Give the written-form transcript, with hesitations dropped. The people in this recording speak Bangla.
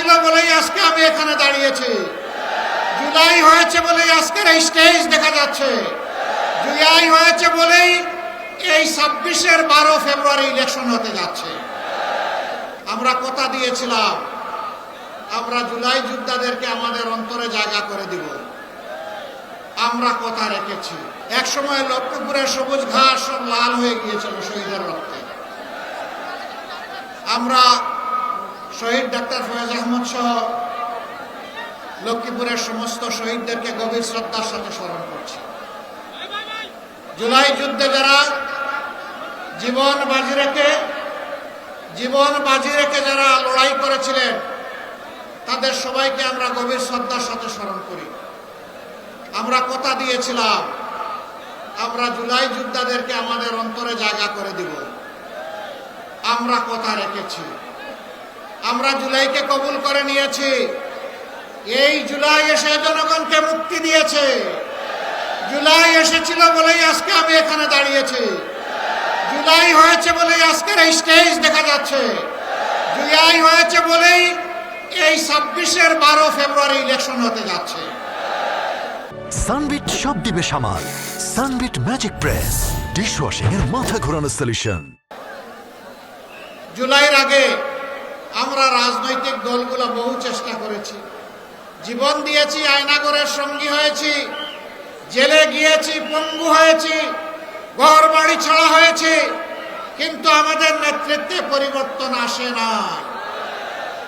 ছিল বলেই আজকে আমি এখানে দাঁড়িয়েছি। জুলাই হয়েছে বলেই আজকের এই স্টেজ দেখা যাচ্ছে। জুলাই হয়েছে বলেই এই 26-এর 12 ফেব্রুয়ারি ইলেকশন হতে যাচ্ছে। আমরা কথা দিয়েছিলাম আমরা জুলাই যোদ্ধাদেরকে আমাদের অন্তরে জায়গা করে দিব। আমরা কথা রেখেছি। এক সময় লক্ষ্মীপুরের সবুজ ঘাস সব লাল হয়ে গিয়েছিল শহীদের রক্তে। আমরা শহীদ ডাক্তার ফয়েজ আহমদ সহ লক্ষ্মীপুরের সমস্ত শহীদদেরকে গভীর শ্রদ্ধার সাথে স্মরণ করছি। জুলাই যুদ্ধে যারা জীবন বাজি রেখে যারা লড়াই করেছিলেন তাদের সবাইকে আমরা গভীর শ্রদ্ধার সাথে স্মরণ করি। আমরা কথা দিয়েছিলাম আমরা জুলাই যোদ্ধাদেরকে আমাদের অন্তরে জায়গা করে দিব। আমরা কথা রেখেছি। আমরা জুলাইকে কবুল করে নিয়েছি। এই জুলাই এসে জনগণকে মুক্তি দিয়েছে। জুলাই এসেছিল বলেই আজকে আমি এখানে দাঁড়িয়েছি। জুলাই হয়েছে বলেই আজকের এই স্টেজ দেখা যাচ্ছে। জুলাই হয়েছে বলেই এই 26-এর 12 ফেব্রুয়ারি ইলেকশন হতে যাচ্ছে। সানবিট সব দিবে সামাল। সানবিট ম্যাজিক প্রেস ডিশওয়াশিং এর মাথা ঘোরানো সলিউশন। জুলাইয়ের আগে আমরা রাজনৈতিক দলগুলো বহু চেষ্টা করেছি, জীবন দিয়েছি, আয়নাগরের সঙ্গী হয়েছি, জেলে গিয়েছি, পঙ্গু হয়েছি, ঘর বাড়ি ছাড়া হয়েছে, কিন্তু আমাদের নেতৃত্বে পরিবর্তন আসে না।